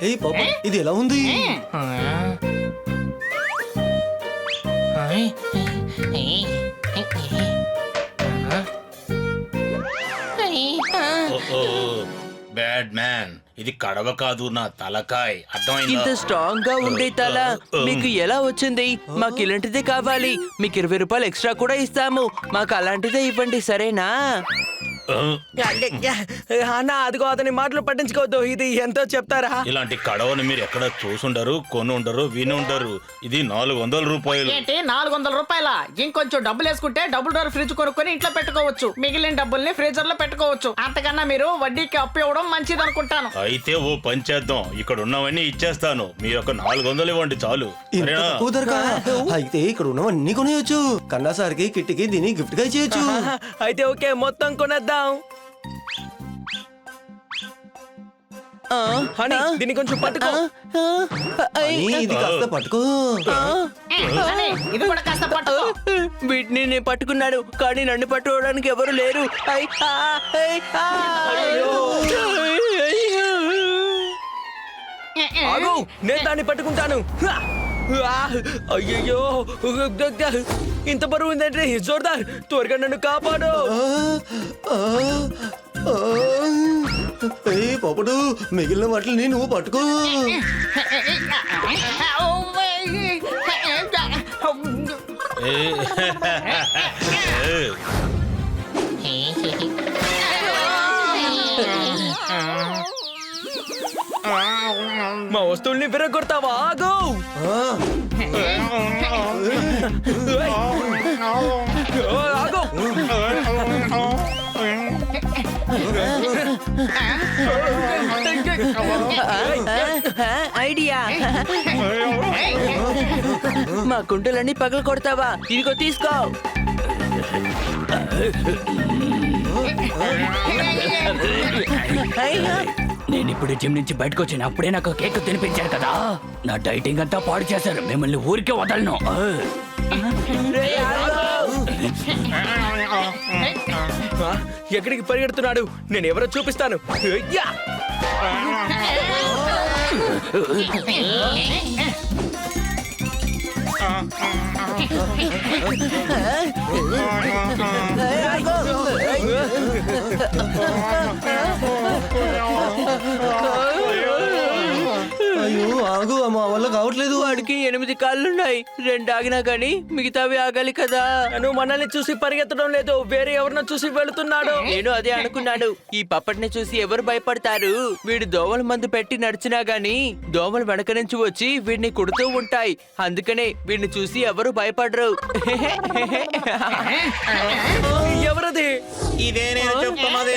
ఏ పాప ఇది ఎలా ఉంది? బ్యాడ్ మ్యాన్, ఇది కడవ కాదు నా తలకాయ్, అర్థమైందా? ఇంత స్ట్రాంగ్ గా ఉండే తల మీకు ఎలా వచ్చింది? మాకు ఇలాంటిదే కావాలి. మీకు 20 రూపాయలు ఎక్స్ట్రా కూడా ఇస్తాము. మాకు అలాంటిదే ఇవ్వండి, సరేనా? అన్న అదిగో అతని మాటలు పట్టించుకోవద్దు. ఇది ఎంతో చెప్తారా? ఇలాంటి కడవని మీరు ఎక్కడ చూసుండరు, కొని ఉండరు, విని ఉండరు. ఇది 400 రూపాయలు. ఏంటి 400 రూపాయల? ఇంకొంచెం డబ్బులు వేసుకుంటే డబుల్ డోర్ ఫ్రిడ్జ్ కొనుక్కొని ఇంట్లో పెట్టుకోవచ్చు. మిగిలిన డబ్బుల్ని ఫ్రీజర్ లో పెట్టుకోవచ్చు. అంతకన్నా మీరు వడ్డీకి అప్పు ఇవ్వడం మంచిది అనుకుంటాను. అయితే ఓ పని చేద్దాం, ఇక్కడ ఉన్నవన్నీ ఇచ్చేస్తాను. మీరు ఒక 400 ఇవ్వండి చాలు. ఇంత సరేనా? తక్కువ ధరకా? అయితే ఇక్కడ ఉన్నవన్నీ కొనేయచ్చు. కన్నా సార్కి కిట్టికి దీన్ని గిఫ్ట్ గా ఇచ్చేయచ్చు. అయితే ఓకే, మొత్తం కొనేద్దాం. హనీ, దీన్ని కొంచెం పట్టుకో. అని ఇది కాస్త పట్టుకో. అని, ఇది కూడా కాస్త పట్టుకో. వీటిని నేను పట్టుకున్నాడు, కానీ నన్ను పట్టుకోవడానికి ఎవరు లేరు. ఆగు, నేను దాన్ని పట్టుకుంటాను. అయ్యయ్యో, ఇంత బరువు ఉందంటే జోర్దార్, త్వరగా నన్ను కాపాడు. ఏ పాపడు, మిగిలిన వాటిని నువ్వు పట్టుకో. ఏ, మా వస్తువుల్ని విరగొడతావా? ఆగు. ఆగు. ఐడియా. మా కుంటలన్నీ పగలు కొడతావా? ఇదిగో తీసుకో. నేను ఇప్పుడు జిమ్ నుంచి బయటకు వచ్చాను, అప్పుడే నాకు కేక్ తినిపించారు కదా. నా డైటింగ్ అంతా పాడు చేశారు. మిమ్మల్ని ఊరికే వదలను. ఎక్కడికి పరిగెడుతున్నాడు? నేను ఎవరో చూపిస్తాను. అయ్యా! అయ్యో ఆగు, మా వల్ల కావట్లేదు. వాడికి 8 కాళ్ళున్నాయి. 2 ఆగినా కానీ మిగతావి ఆగాలి కదా. నువ్వు మనల్ని చూసి పరిగెత్తడం లేదు, వేరే ఎవరినో చూసి వెళుతున్నాడు. నేను అదే అనుకున్నాను. ఈ పప్పటిని చూసి ఎవరు భయపడతారు? వీడు దోమల మందు పెట్టి నడిచినా గాని దోమలు వెనక నుంచి వచ్చి వీడిని కుడుతూ ఉంటాయి. అందుకనే వీడిని చూసి ఎవరు భయపడరు. ఎవరది? ఇదే నేను చెప్తున్నది.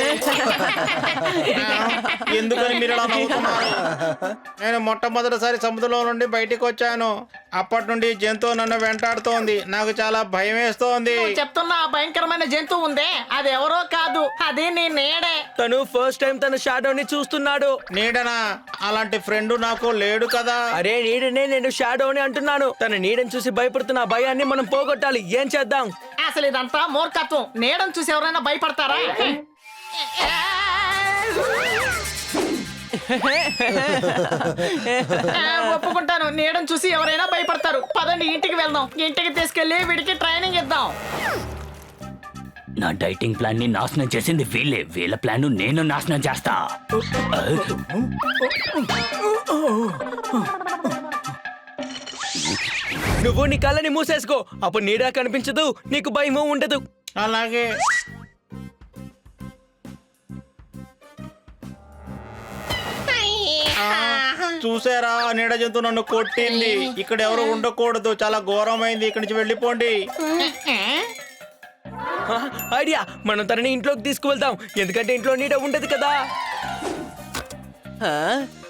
ఎందుకని మీరు ఇలా నవ్వుతున్నారు? నేను మొట్టమొదటిసారి సముద్రంలో నుండి బయటికి వచ్చాను. అప్పటి నుండి జంతువు నన్ను వెంటాడుతోంది. నాకు చాలా భయం వేస్తోంది. చెప్తున్న ఆ భయంకరమైన జంతువు ఉందే, అది ఎవరో కాదు, అది నీ నీడే. తను ఫస్ట్ టైం తన షాడోని చూస్తున్నాడు. నీడనా? అలాంటి ఫ్రెండ్ నాకు లేడు కదా. అరే నీడనే, నేను షాడోని అంటున్నాను. తన నీడని చూసి భయపడుతున్న ఆ భయాన్ని మనం పోగొట్టాలి. ఏం చేద్దాం? అసలు ఇదంతా మూర్ఖత్వం. నీడను చూసి ఎవరైనా భయపడతారా? ఒప్పుకుంటాను, నీడను చూసి ఎవరైనా భయపడతారు. పదండి ఇంటికి వెళ్దాం. ఇంటికి తీసుకెళ్లి వీడికి ట్రైనింగ్ ఇద్దాం. నా డైటింగ్ ప్లాన్ ని నాశనం చేసింది వీళ్ళే. వీళ్ళ ప్లాన్ నేను నాశనం చేస్తా. నువ్వు నీ కళ్ళని మూసేసుకో, అప్పుడు నీడ కనిపించదు, నీకు భయమూ ఉండదు. అలాగే. చూసారా, నీడ జంతువు నన్ను కొట్టింది. ఇక్కడ ఎవరు ఉండకూడదు, చాలా ఘోరమైంది. ఇక్కడి నుంచి వెళ్ళిపోండి. ఐడియా, మనం తనని ఇంట్లోకి తీసుకువెళ్దాం, ఎందుకంటే ఇంట్లో నీడ ఉండదు కదా.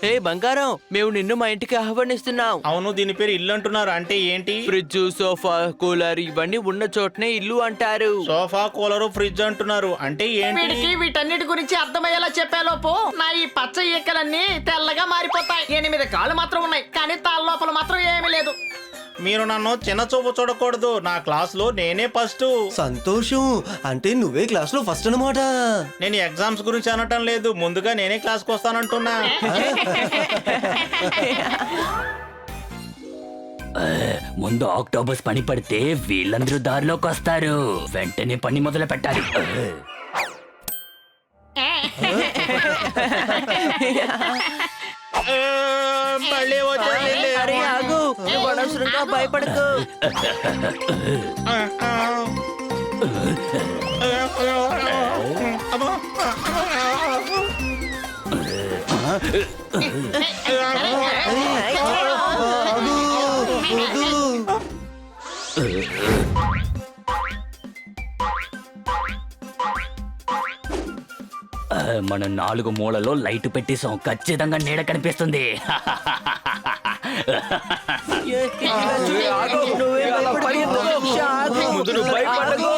ఏ బంగారం, మేము నిన్ను మా ఇంటికి ఆహ్వానిస్తున్నాం. అవును, దీని పేరు ఇల్లు అంటున్నారు. అంటే ఏంటి? ఫ్రిడ్జ్, సోఫా, కూలర్ ఇవన్నీ ఉన్న చోటనే ఇల్లు అంటారు. సోఫా, కూలరు, ఫ్రిడ్జ్ అంటున్నారు. అంటే ఏంటి? వీడికి వీటన్నిటి గురించి అర్థమయ్యేలా చెప్పేలోపు నా ఈ పచ్చ ఈకలన్నీ తెల్లగా మారిపోతాయి. 8 కాళ్ళు మాత్రం ఉన్నాయి, కానీ తాళ్ళ లోపల మాత్రం ఏమీ లేదు. మీరు నన్ను చిన్న చూపు చూడకూడదు. నా క్లాస్ లో నేనే ఫస్ట్. సంతోషం, అంటే నువ్వే క్లాస్ లో ఫస్ట్ అన్నమాట. నేను ఎగ్జామ్స్ గురించి అనటం లేదు, ముందుగా నేనే క్లాస్కి వస్తానంటున్నా. ముందు ఆక్టోబస్ పని పడితే వీళ్ళందరూ దారిలోకి వస్తారు. వెంటనే పని మొదలు పెట్టాలి. మళ్ళీ వచ్చేసింది. అరే ఆగు, నువ్వు అనవసరంగా భయపడకు. మనం 4 మూలలో లైట్ పెట్టేసాం. ఖచ్చితంగా నీడ కనిపిస్తుంది. ఆగు, నువ్వే భయపడకు. ఆగు. ముందు నువ్వు భయపడకు.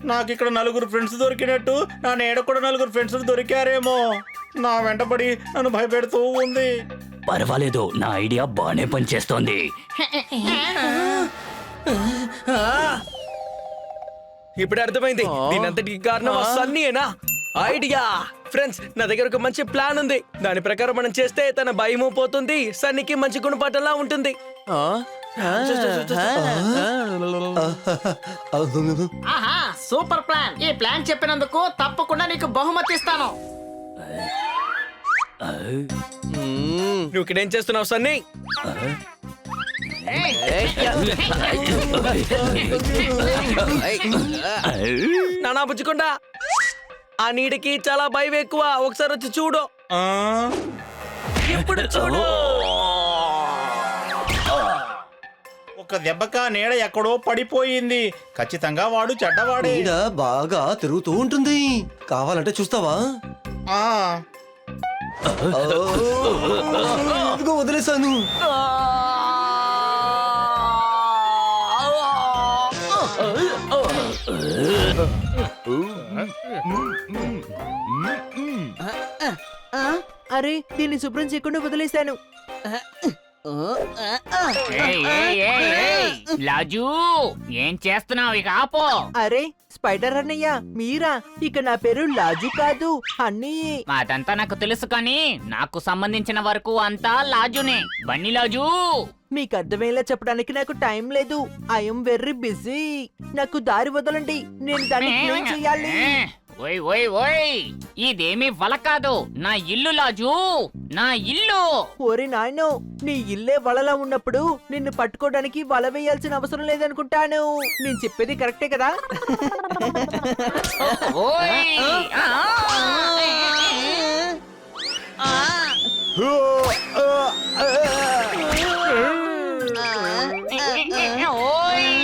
నాకు ఇక్కడ 4 ఫ్రెండ్స్ దొరికినట్టు నా నీడ కూడా 4 ఫ్రెండ్స్ దొరికారేమో. నా వెంటబడి నన్ను భయపెడుతూ ఉంది. పర్వాలేదు, నా ఐడియా బాగానే పనిచేస్తోంది. ఇప్పుడు అర్థమైంది. దీనంతటికి కారణం ఆ సన్నీయేనా? ఐడియా ఫ్రెండ్స్, నా దగ్గర ఒక మంచి ప్లాన్ ఉంది. దాని ప్రకారం మనం చేస్తే తన భయము పోతుంది, సన్నీకి మంచి గుణపాఠంలా ఉంటుంది. ఆహా, సూపర్ ప్లాన్. ఈ ప్లాన్ చెప్పినందుకు తప్పకుండా నీకు బహుమతి ఇస్తాను. నువ్వు ఇక్కడేం చేస్తున్నావు సన్నీ? నానా పుచ్చుకుండా, ఆ నీటికి చాలా భయం ఎక్కువ. ఒకసారి వచ్చి చూడు. ఇప్పుడు చూడు. ఒక దెబ్బక నీడ ఎక్కడో పడిపోయింది. ఖచ్చితంగా వాడు చెడ్డవాడే. నీడ బాగా తిరుగుతూ ఉంటుంది. కావాలంటే చూస్తావా? ఆ, ఇదిగో వదిలేసాను. అరే, దీన్ని శుభ్రం చేయకుండా వదిలేశాను. లాజు ఏం చేస్తున్నావు? ఇక ఆపో. అరే స్పైడర్ అన్నయ్య, మీరా? ఇక నా పేరు లాజు కాదు, అన్నయ్య. అదంతా నాకు తెలుసు కానీ నాకు సంబంధించిన వరకు అంతా లాజునే. బన్నీ లాజు. మీకు అర్థమయ్యేలా చెప్పడానికి నాకు టైం లేదు. I'm very busy. నాకు దారి వదలండి, నేను దాన్ని క్లీన్ చేయాలి. ఓయ్ ఓయ్ ఓయ్, ఇదేమీ వల కాదు, నా ఇల్లు లాజు, నా ఇల్లు. ఓరి నాయనో, నీ ఇల్లే వలలా ఉన్నప్పుడు నిన్ను పట్టుకోవడానికి వల వేయాల్సిన అవసరం లేదనుకుంటాను. నేను చెప్పేది కరెక్టే కదా? ఓయ్ ఆ, ఓయ్.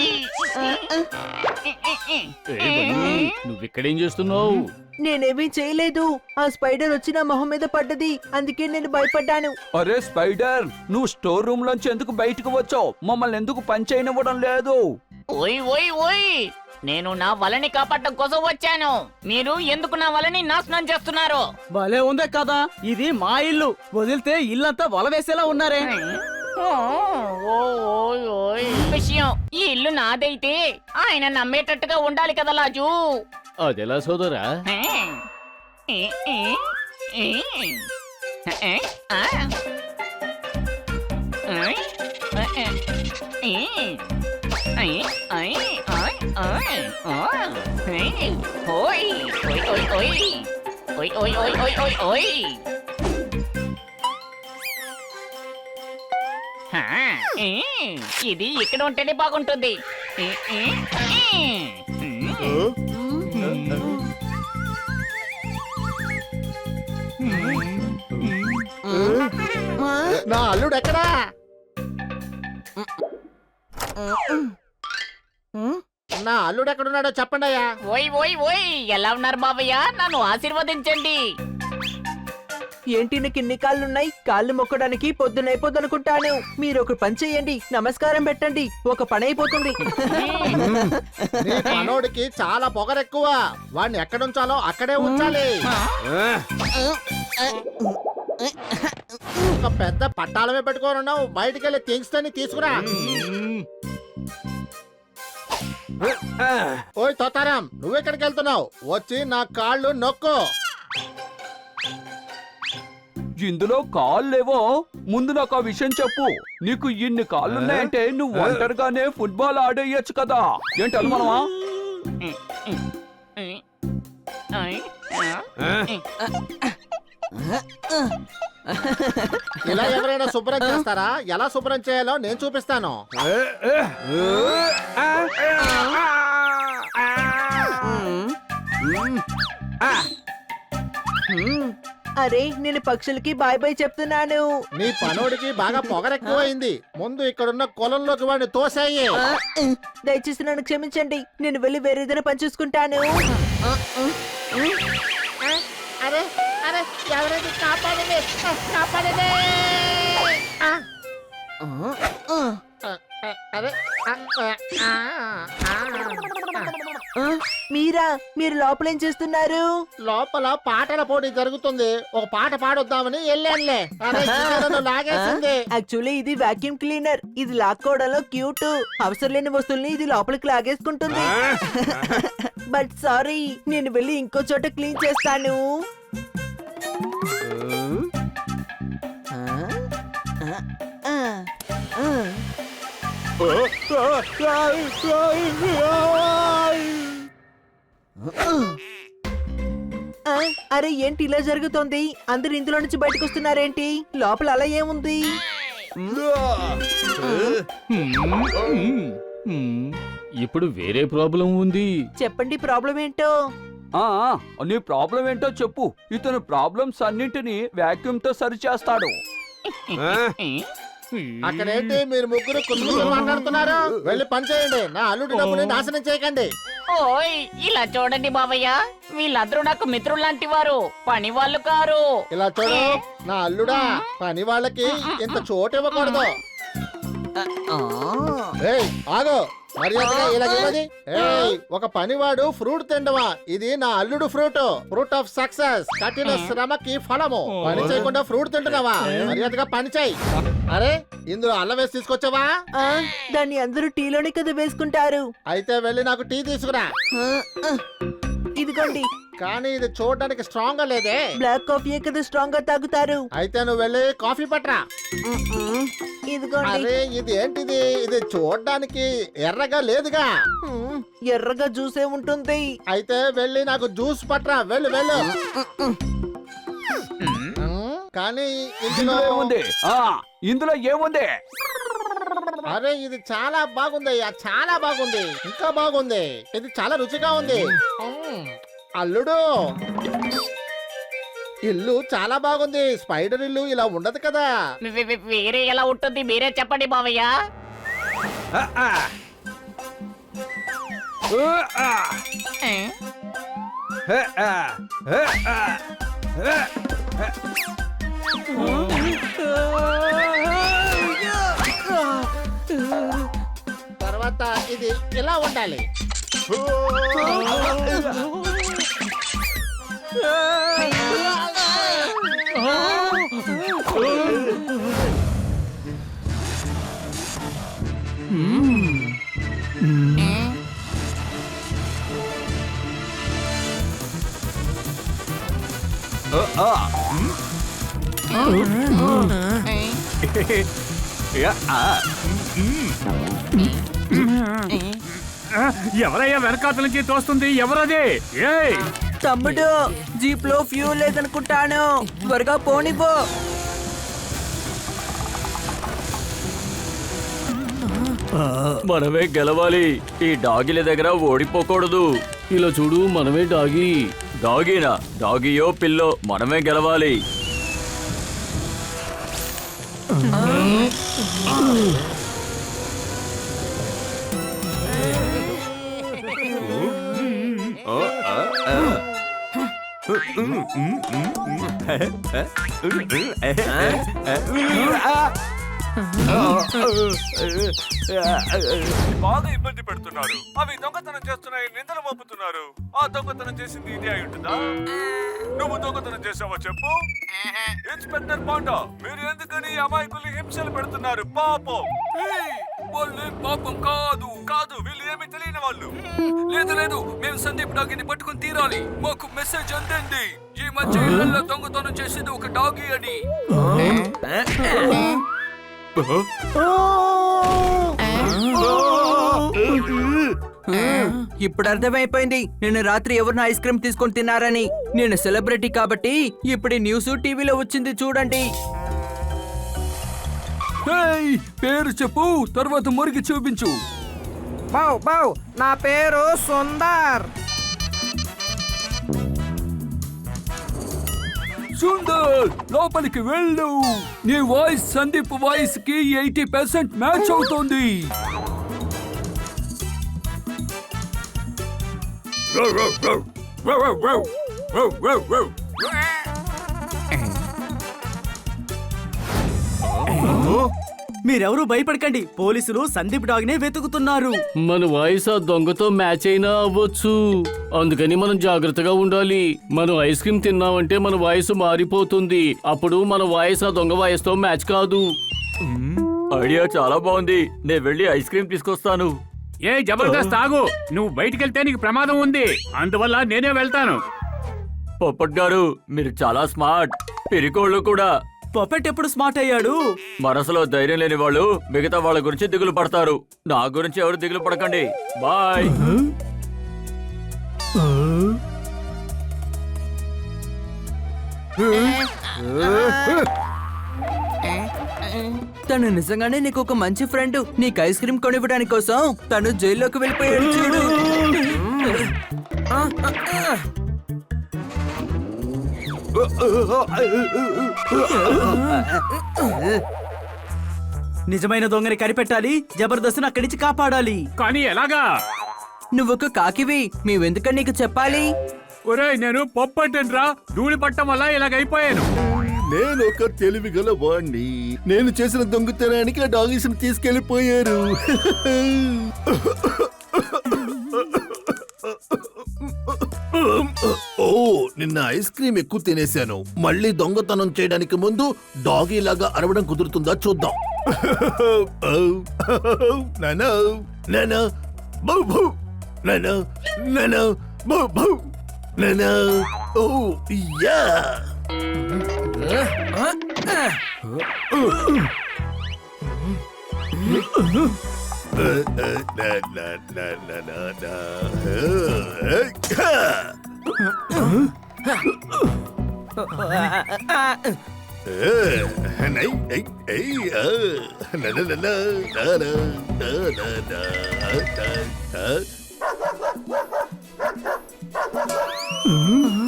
నువ్విక్కడేం చేస్తున్నావు? నేనేమీ చేయలేదు. ఆ స్పైడర్ వచ్చి నా మొహం మీద పడ్డది, అందుకే నేను భయపడ్డాను. అరే స్పైడర్, నువ్వు స్టోర్ రూమ్ లోంచి ఎందుకు బయటకు వచ్చావు? మమ్మల్ని ఎందుకు పని చేయనివ్వడం లేదు? ఓయ్ ఓయ్ ఓయ్, నేను నా వలని కాపాడటం కోసం వచ్చాను. మీరు ఎందుకు నా వలని నాశనం చేస్తున్నారు? భలే ఉందే కదా, ఇది మా ఇల్లు. వదిలితే ఇల్లంతా వల వేసేలా ఉన్నారే. ఓయ్ ఓయ్, విషయం ఈ ఇల్లు నాదైతే ఆయన నమ్మేటట్టుగా ఉండాలి కదా లాజు. అదెలా సోదరా? ఇది ఇక్కడ ఉంటేనే బాగుంటుంది. నా అల్లుడు ఎక్కడా? నా అల్లుడు ఎక్కడున్నాడో చెప్పండి అయ్యా. ఓయ్ ఓయ్ ఓయ్, ఎలా ఉన్నారు బాబయ్య? నన్ను ఆశీర్వదించండి. ఏంటి నీకు ఇన్ని కాళ్ళున్నాయి? కాళ్ళు మొక్కడానికి పొద్దునైపోద్దనుకుంటాను. మీరు ఒక పని చేయండి, నమస్కారం పెట్టండి, ఒక పని అయిపోతుంది. నీ మనోడికి చాలా పొగరెక్కువ. వాడిని ఎక్కడుంచాలో అక్కడే ఉంచాలి. ఒక పెద్ద పట్టాలమే పెట్టుకొని ఉన్నావు, బయటికి వెళ్ళి థింగ్స్ అన్ని తీసుకురా. ఓయ్ తోతారాం, నువ్వెక్కడికి వెళ్తున్నావు? వచ్చి నా కాళ్ళు నొక్కు. ఇందులో కాళ్ళేవో. ముందు నాకు ఆ విషయం చెప్పు. నీకు ఇన్ని కాళ్ళున్నాయంటే నువ్వు ఒంటరిగానే ఫుట్బాల్ ఆడేయచ్చు కదా. ఏంటి అనుమానమా? ఇలా ఎవరైనా శుభ్రం చేస్తారా? ఎలా శుభ్రం చేయాలో నేను చూపిస్తాను. అరే నేను పక్షులకి బాయ్ బాయ్ చెప్తున్నాను. నీ పనోడికి బాగా పొగరెక్కువైంది. ముందు ఇక్కడున్న కొలంలోకి వాడిని తోసేయి. దయచేసి నన్ను క్షమించండి, నేను వెళ్ళి వేరే ఏదైనా పని చూసుకుంటాను. అరే అరే, ఎవరైనా కాపాడండి, కాపాడండి. అరే మీరా? మీరు లోపలేం చేస్తున్నారు? లోపల పాటల పోటీ జరుగుతుంది, ఒక పాట పాడొద్దామని వెళ్ళానులే. అరే, నన్ను లాగేసింది. యాక్చువల్లీ ఇది వాక్యూమ్ క్లీనర్. ఇది లాక్కోవడంలో క్యూట్. అవసరం లేని వస్తువుల్ని ఇది లోపలికి లాగేసుకుంటుంది. బట్ సారీ, నేను వెళ్ళి ఇంకో చోట క్లీన్ చేస్తాను. అరే ఏంటి ఇలా జరుగుతోంది? అందరు ఇందులో నుంచి బయటకు వస్తున్నారేంటి? లోపల అలా ఏముంది? ఇప్పుడు వేరే ప్రాబ్లం ఉంది. చెప్పండి ప్రాబ్లం ఏంటో. ఆ, నీ ప్రాబ్లం ఏంటో చెప్పు. ఇతను ప్రాబ్లమ్స్ అన్నింటినీ వాక్యూమ్ తో సరి చేస్తాడు. అక్కడేంటి మీరు ముగ్గురు కుటుంబం మాట్లాడుతున్నారు? వెళ్ళి పని చేయండి. నా అల్లుడి డబ్బుని నాశనం చేయకండి. ఓయ్ ఇలా చూడండి బావయ్య, వీళ్ళందరూ నాకు మిత్రులు లాంటి వారు, పని వాళ్ళు కారు. ఇలా చూడు నా అల్లుడా, పని వాళ్ళకి ఇంత చోటు ఇవ్వకూడదు. ఏయ్ ఆగో, మర్యాదగా ఇలాగేమది? ఏయ్, ఒక పనివాడు ఫ్రూట్ తిండవా? ఇది నా అల్లుడు ఫ్రూట్, ఫ్రూట్ ఆఫ్ సక్సెస్, కఠిన శ్రమకి ఫలము. పని చేయకుండా ఫ్రూట్ తింటున్నావా? మర్యాదగా పని చేయి. అరే, ఇందులో అల్లం వేసి తీసుకొచ్చావా? దాన్ని అందరూ టీలోనే కదా వేసుకుంటారు. అయితే వెళ్ళి నాకు టీ తీసుకురా. ఇదిగోండి. కానీ ఇది చూడడానికి స్ట్రాంగ్ గా లేదే. బ్లాక్ కాఫీ కదా స్ట్రాంగ్ గా తాగుతారు. అయితే నువ్వు వెళ్ళి కాఫీ పట్రా. ఇదిగోండి. అరే ఇది ఏంటిది? ఇది చూడడానికి ఎర్రగా లేదుగా. ఎర్రగా జ్యూసే ఉంటుంది. అయితే వెళ్ళి నాకు జ్యూస్ పట్రా. వెళ్ళు వెళ్ళు. కానీ ఇందులో ఇందులో ఏముంది? ఇందులో ఏముంది? అరే ఇది చాలా బాగుంది, చాలా బాగుంది, ఇంకా బాగుంది. ఇది చాలా రుచిగా ఉంది. అల్లుడు, ఇల్లు చాలా బాగుంది. స్పైడర్ ఇల్లు ఇలా ఉండదు కదా. వేరే ఎలా ఉంటుంది మీరే చెప్పండి బావయ్య. తర్వాత ఇది ఇలా ఉండాలి. ఎవరయ్యా వెనకాతల నుంచి తోస్తుంది? ఎవరది? ఏయ్ తమ్ముడు, జీప్ లో ఫ్యూల్ లేదనుకుంటాను. త్వరగా పోనిపో. మనమే గెలవాలి. ఈ డాగిల దగ్గర ఓడిపోకూడదు. ఇలా చూడు, మనమే డాగి. డాగీనా? డాగియో పిల్లో, మనమే గెలవాలి. బాగా ఇబ్బంది పెడుతున్నారు. అవి దొంగతనం చేస్తున్నాయి, నిందలు మోపుతున్నారు. ఆ దొంగతనం చేసింది ఇది అయి ఉంటుందా? నువ్వు దొంగతనం చేసావా చెప్పు. ఇన్స్పెక్టర్ పాండా, మీరు ఎందుకని అమాయకుల్ని హింసలు పెడుతున్నారు? పాపం వాళ్ళు పాపం కాదు కాదు, వీళ్ళు ఏమి తెలియని వాళ్ళు. లేదు లేదు, మేము సందీప్ డాగిని పట్టుకుని తీరాలి. మాకు మెసేజ్ అందండి, ఈ మధ్య ఇళ్లలో దొంగతనం చేసేది ఒక డాగి అని. ఇప్పుడు అర్థమైపోయింది నిన్న రాత్రి ఎవరినో ఐస్ క్రీమ్ తీసుకొని తిన్నారని. నేను సెలబ్రిటీ కాబట్టి ఇప్పుడు ఈ న్యూస్ టీవీలో వచ్చింది చూడండి. పేరు చెప్పు, తర్వాత మురికి చూపించు. బావ్ బావ్, నా పేరు సుందర్. సుందర్, లోపలికి వెళ్ళు. నీ వాయిస్ సందీప్ వాయిస్ కి 80% మ్యాచ్ అవుతోంది. మీరెవరూ భయపడకండి, పోలీసులు సందీప్ డాగ్ నే వెతుకుతున్నారు. మన వాయిస్ ఆ దొంగతో మ్యాచ్ అయినా అవ్వచ్చు, అందుకని మనం జాగ్రత్తగా ఉండాలి. మనం ఐస్ క్రీమ్ తిన్నామంటే మన వాయిస్ మారిపోతుంది. అప్పుడు మన వాయిస్ ఆ దొంగ వాయిస్ తో మ్యాచ్ కాదు. ఐడియా చాలా బాగుంది. నేను వెళ్ళి ఐస్ క్రీమ్ తీసుకొస్తాను. ఏ జబర్దస్త్ ఆగు, నువ్వు బయటికి వెళ్తే నీకు ప్రమాదం ఉంది, అందువల్ల నేనే వెళ్తాను. పొప్పట్ గారు, మీరు చాలా స్మార్ట్. పిరికోళ్ళు కూడా. పపెట్ ఎప్పుడు స్మార్ట్ అయ్యాడు? మనసులో ధైర్యం లేని వాళ్ళు మిగతా వాళ్ళ గురించి దిగులు పడతారు. నా గురించి ఎవరు దిగులు పడకండి. బాయ్. తను నిజంగానే నీకు ఒక మంచి ఫ్రెండ్. నీకు ఐస్ క్రీమ్ కొనివ్వడానికి కోసం తను జైల్లోకి వెళ్ళిపోయాడు చూడు. నిజమైన దొంగని కనిపెట్టాలి, జబర్దస్త్ అక్కడి నుంచి కాపాడాలి. కానీ ఎలాగా? నువ్వొక కాకివి, మేవెందుకని నీకు చెప్పాలి? ఒరేయ్, నేను పొప్పంటేనరా, ధూళి పట్టం వల్ల ఇలాగైపోయాను. నేను ఒక తెలివిగల వాణ్ణి. నేను చేసిన దొంగతనానికి ఆ డాగీస్ తీసుకెళ్లిపోయారు. ఓ, నిన్న ఐస్ క్రీమ్ ఎక్కువ తినేశాను. మళ్ళీ దొంగతనం చేయడానికి ముందు డాగీ లాగా అరవడం కుదురుతుందా చూద్దాం. నానా నానా బౌ బౌ, నానా నానా బౌ బౌ, నానా. ఓ యా.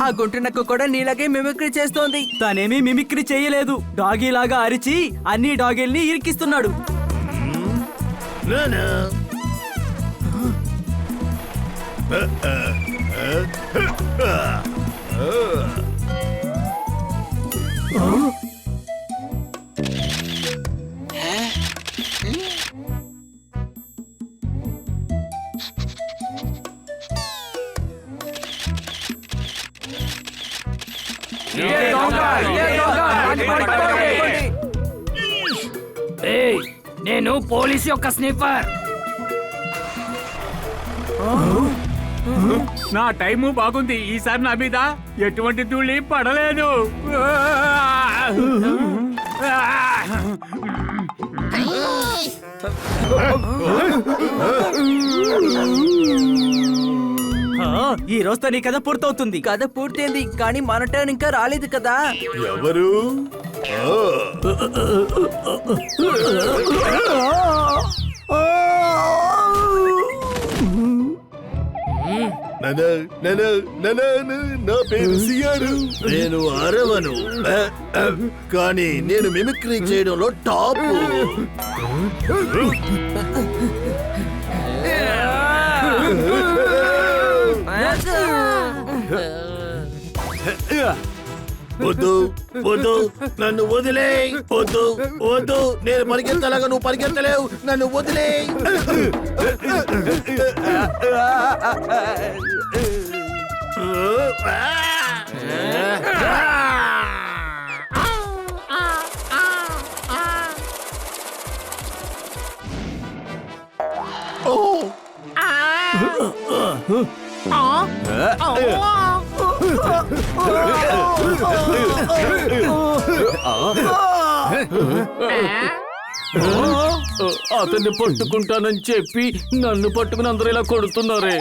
ఆ గుంట నక్క కూడా నీలాగే మిమిక్రీ చేస్తోంది. తనేమీ మిమిక్రీ చేయలేదు, డాగీ లాగా అరిచి అన్ని డాగీల్ని ఇరికిస్తున్నాడు. నానా నేను పోలీస్ యొక్క స్నిఫర్. నా టైము బాగుంది, ఈసారి నా మీద ఎటువంటి ధూళి పడలేదు. ఈ రోజుతో నీ కథ పూర్తవుతుంది. కథ పూర్తయింది, కానీ మన టర్న్ ఇంకా రాలేదు కదా. ఎవరు? నా పేరు సియారు. నేను అరవను, కానీ నేను మిమిక్రీ చేయడంలో టాప్. వద్దు వద్దు నన్ను వదిలే వద్దు వద్దు నేను పరిగెత్తలాగా నువ్వు పరిగెత్తలేవు నన్ను వదిలే అతన్ని పట్టుకుంటానని చెప్పి నన్ను పట్టుకుని అందరూ ఇలా కొడుతున్నారే.